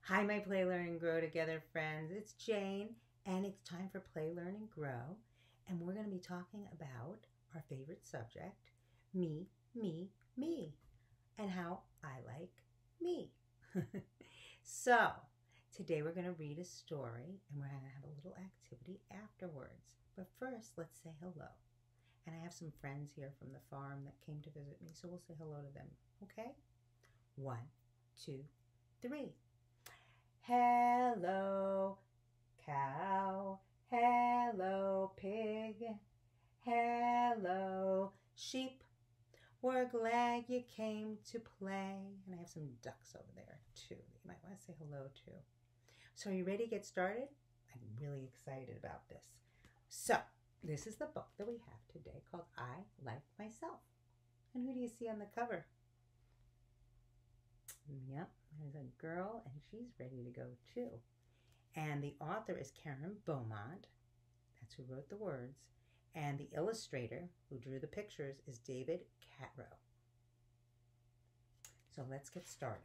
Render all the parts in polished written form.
Hi, my Play, Learn, and Grow Together friends. It's Jane, and it's time for Play, Learn, and Grow. And we're going to be talking about our favorite subject, me, and how I like me. So, today we're going to read a story, and we're going to have a little activity afterwards. But first, let's say hello. And I have some friends here from the farm that came to visit me, so we'll say hello to them, okay? 1, 2, 3. Hello, cow. Hello, pig. Hello, sheep. We're glad you came to play. And I have some ducks over there, too, that you might want to say hello to. So are you ready to get started? I'm really excited about this. So, this is the book that we have today called I Like Myself. And who do you see on the cover? Yep, there's a girl, and she's ready to go too. And the author is Karen Beaumont. That's who wrote the words. And the illustrator who drew the pictures is David Catrow. So let's get started.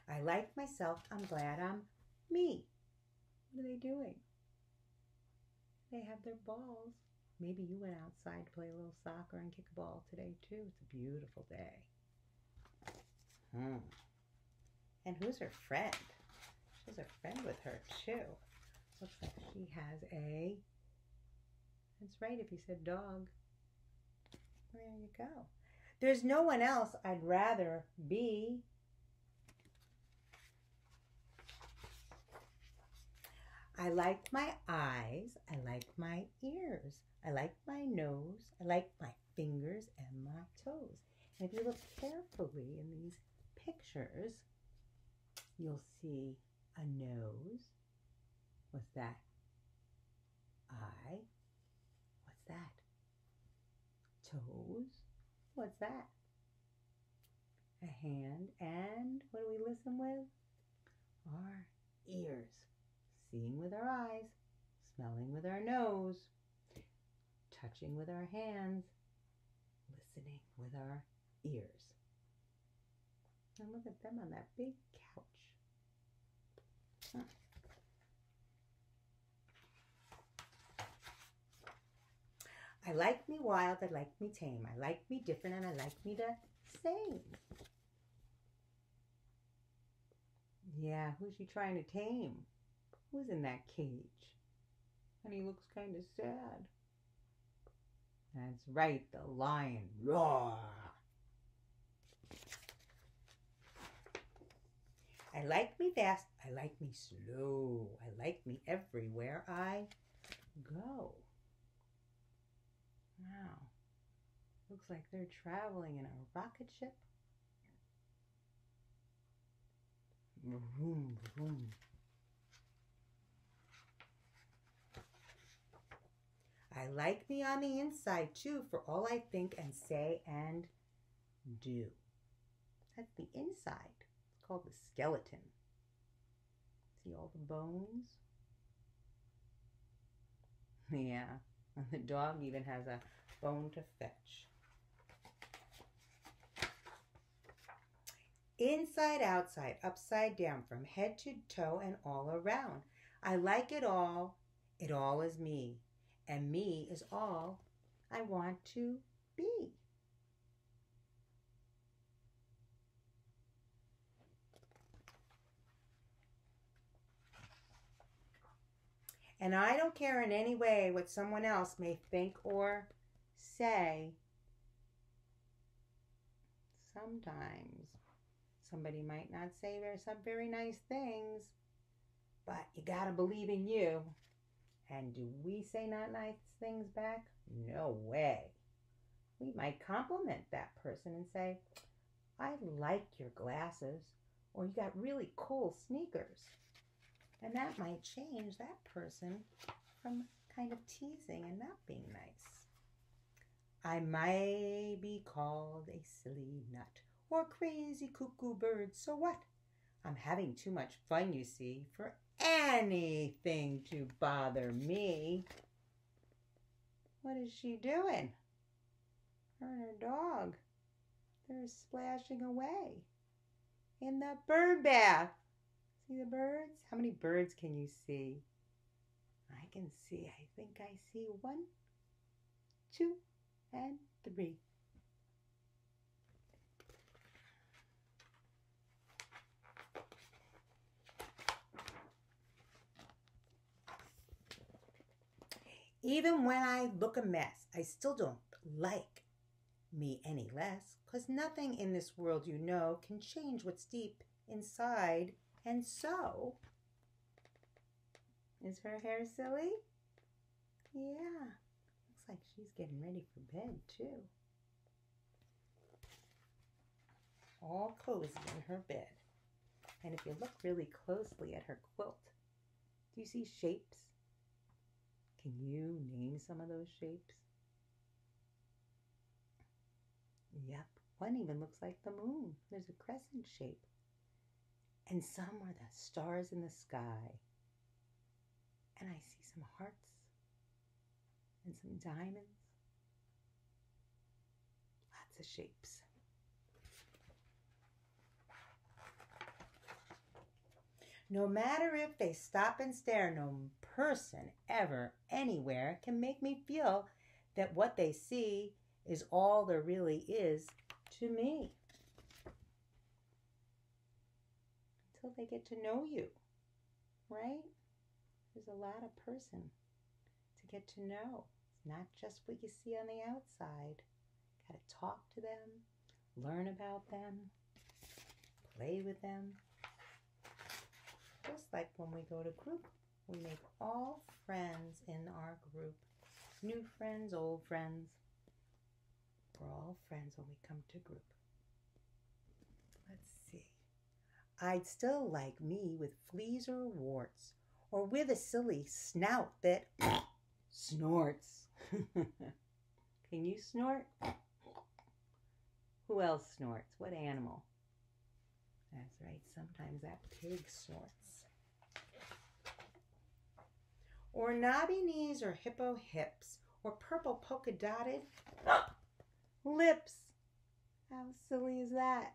I like myself. I'm glad I'm me. What are they doing? They have their balls. Maybe you went outside to play a little soccer and kick a ball today too. It's a beautiful day. And who's her friend? She has a friend with her too. Looks like she has a, that's right if you said dog. There you go. There's no one else I'd rather be. I like my eyes. I like my ears. I like my nose. I like my fingers and my toes. And if you look carefully in these pictures, you'll see a nose. What's that? Eye. What's that? Toes. What's that? A hand. And what do we listen with? Our ears. Seeing with our eyes. Smelling with our nose. Touching with our hands. Listening with our ears. And look at them on that big couch. I like me wild, I like me tame. I like me different, and I like me the same. Yeah, who's she trying to tame? Who's in that cage? And he looks kind of sad. That's right, the lion. Roar! I like me fast, I like me slow, I like me everywhere I go. Wow, looks like they're traveling in a rocket ship. Vroom, vroom. I like me on the inside too, for all I think and say and do. That's the inside. It's called the skeleton. See all the bones? Yeah, and the dog even has a bone to fetch. Inside, outside, upside down, from head to toe and all around. I like it all. It all is me. And me is all I want to be. And I don't care in any way what someone else may think or say. Sometimes somebody might not say some very nice things, but you gotta believe in you. And do we say not nice things back? No way. We might compliment that person and say, I like your glasses, or you got really cool sneakers. And that might change that person from kind of teasing and not being nice. I might be called a silly nut or crazy cuckoo bird, so what? I'm having too much fun, you see, for anything to bother me. What is she doing? Her and her dog. They're splashing away. in the bird bath. See the birds? How many birds can you see? I can see, I think I see 1, 2, and 3. Even when I look a mess, I still don't like me any less, 'cause nothing in this world you know can change what's deep inside. And so, is her hair silly? Yeah, looks like she's getting ready for bed too. All cozy in her bed. And if you look really closely at her quilt, do you see shapes? Can you name some of those shapes? Yep, one even looks like the moon. There's a crescent shape. And some are the stars in the sky. And I see some hearts and some diamonds. Lots of shapes. No matter if they stop and stare, no person ever, anywhere, can make me feel that what they see is all there really is to me. Until they get to know you, right? There's a lot of person to get to know. It's not just what you see on the outside. Got to talk to them, learn about them, play with them. Just like when we go to group, we make all friends in our group. New friends, old friends. We're all friends when we come to group. Let's see. I'd still like me with fleas or warts, or with a silly snout that snorts. Can you snort? Who else snorts? What animal? That's right, sometimes that pig snorts. Or knobby knees or hippo hips, or purple polka dotted lips. How silly is that?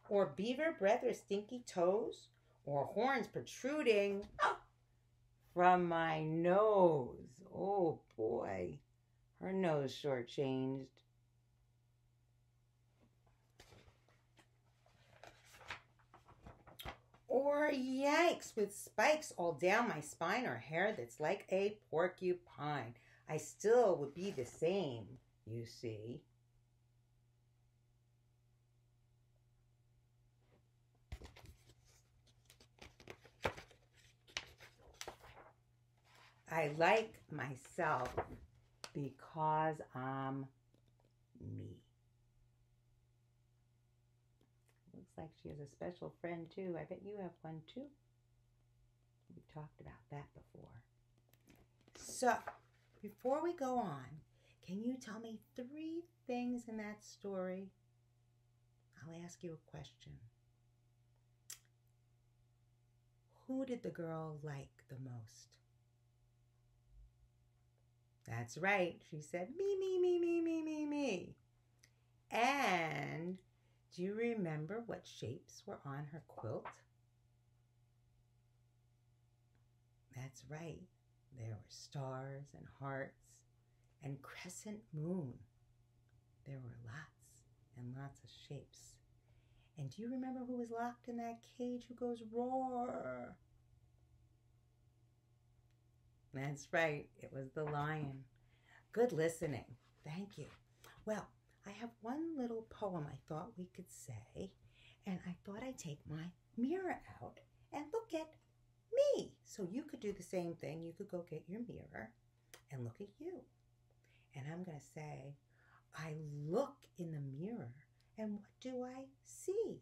Or beaver breath or stinky toes, or horns protruding from my nose. Oh boy, her nose shortchanged. Or yikes, with spikes all down my spine, or hair that's like a porcupine. I still would be the same, you see. I like myself because I'm me. Looks like she has a special friend too. I bet you have one too. We've talked about that before. So, before we go on, can you tell me 3 things in that story? I'll ask you a question. Who did the girl like the most? That's right. She said, me, me, me, me, me, me, me. And do you remember what shapes were on her quilt? That's right. There were stars and hearts and crescent moon. There were lots and lots of shapes. And do you remember who was locked in that cage who goes roar? That's right. It was the lion. Good listening. Thank you. Well, I have one little poem I thought we could say, and I thought I'd take my mirror out and look at me. So you could do the same thing. You could go get your mirror and look at you. And I'm going to say, I look in the mirror, and what do I see?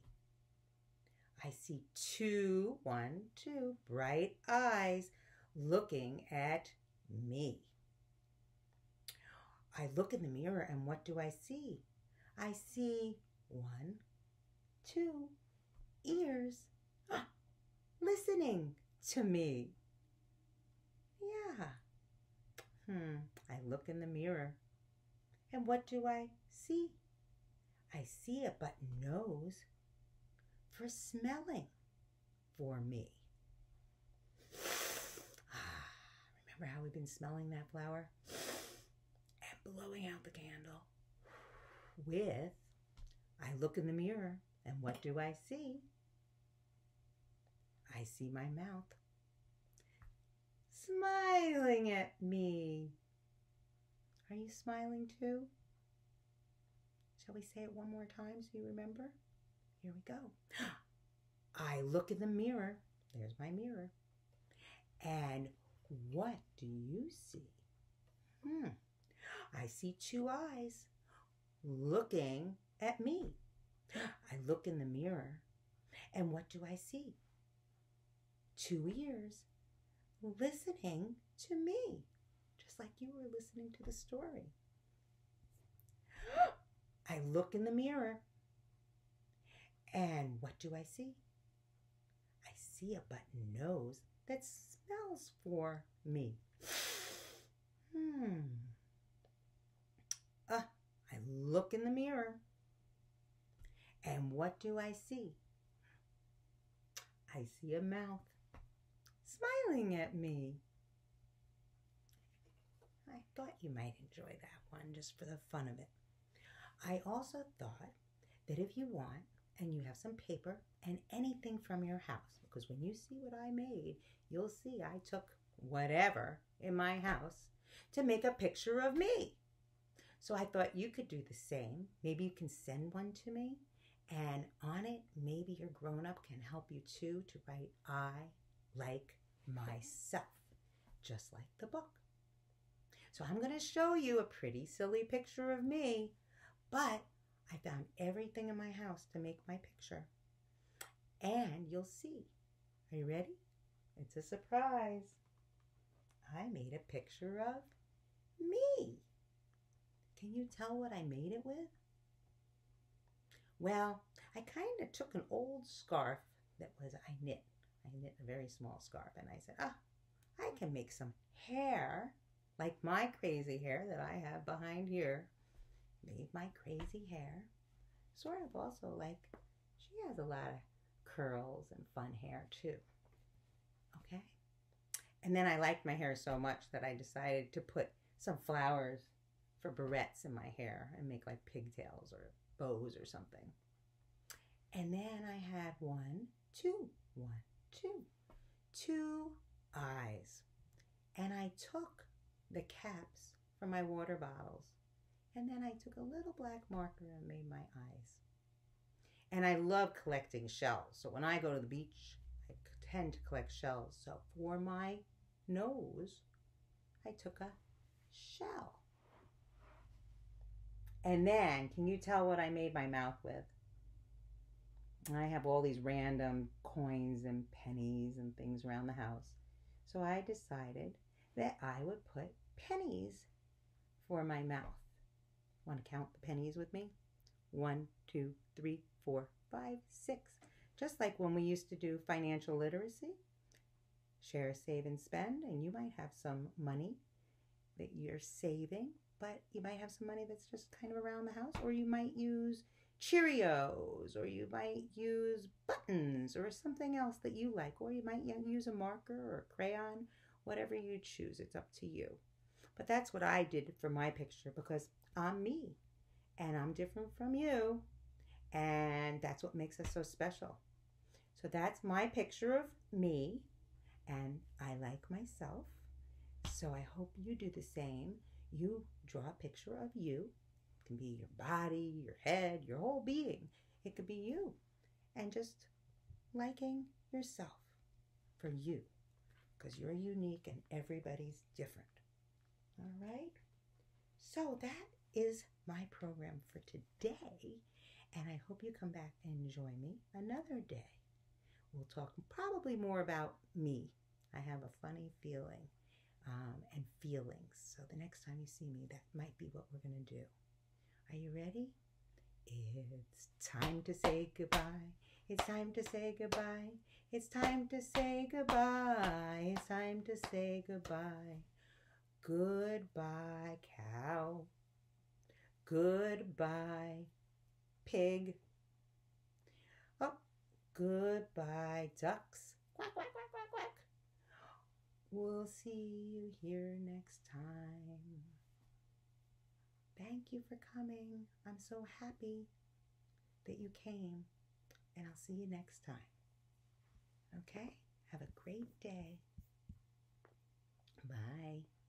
I see 2 bright eyes looking at me. I look in the mirror, and what do I see? I see 1, 2 ears listening to me. Yeah. I look in the mirror, and what do I see? I see a button nose for smelling for me. Remember how we've been smelling that flower? And blowing out the candle with, I look in the mirror, and what do I see? I see my mouth smiling at me. Are you smiling too? Shall we say it one more time so you remember? Here we go. I look in the mirror. There's my mirror. And what do you see? I see two eyes looking at me. I look in the mirror, and what do I see? Two ears listening to me, just like you were listening to the story. I look in the mirror, and what do I see? I see a button nose that smells for me. I look in the mirror, and what do I see? I see a mouth smiling at me. I thought you might enjoy that one just for the fun of it. I also thought that if you want, and you have some paper and anything from your house, because when you see what I made, you'll see I took whatever in my house to make a picture of me. So I thought you could do the same. Maybe you can send one to me, and on it, maybe your grown-up can help you too to write, I like myself, just like the book. So I'm going to show you a pretty silly picture of me, but I found everything in my house to make my picture. And you'll see. Are you ready? It's a surprise. I made a picture of me. Can you tell what I made it with? Well, I kind of took an old scarf that I knit. I knit a very small scarf, and I said, I can make some hair, like my crazy hair that I have behind here. Made my crazy hair, sort of also like she has a lot of curls and fun hair too. Okay? And then I liked my hair so much that I decided to put some flowers for barrettes in my hair and make like pigtails or bows or something. And then I had two eyes. And I took the caps from my water bottles, and then I took a little black marker and made my eyes. And I love collecting shells. So when I go to the beach, I tend to collect shells. So for my nose, I took a shell. And then, can you tell what I made my mouth with? I have all these random coins and pennies and things around the house. So I decided that I would put pennies for my mouth. Want to count the pennies with me? 1, 2, 3, 4, 5, 6. Just like when we used to do financial literacy. Share, save, and spend. And you might have some money that you're saving, but you might have some money that's just kind of around the house. Or you might use Cheerios, or you might use buttons, or something else that you like. Or you might use a marker or a crayon. Whatever you choose, it's up to you. But that's what I did for my picture, because I'm me, and I'm different from you, and that's what makes us so special. So that's my picture of me, and I like myself. So I hope you do the same. You draw a picture of you. It can be your body, your head, your whole being. It could be you, and just liking yourself for you, because you're unique and everybody's different. All right? So that is my program for today, and I hope you come back and join me another day. We'll talk probably more about me. I have a funny feeling and feelings. So the next time you see me, that might be what we're going to do. Are you ready? It's time to say goodbye. It's time to say goodbye. It's time to say goodbye. It's time to say goodbye. Goodbye, cow. Goodbye, pig. Oh, goodbye, ducks. Quack, quack, quack, quack, quack. We'll see you here next time. Thank you for coming. I'm so happy that you came, and I'll see you next time. Okay? Have a great day. Bye.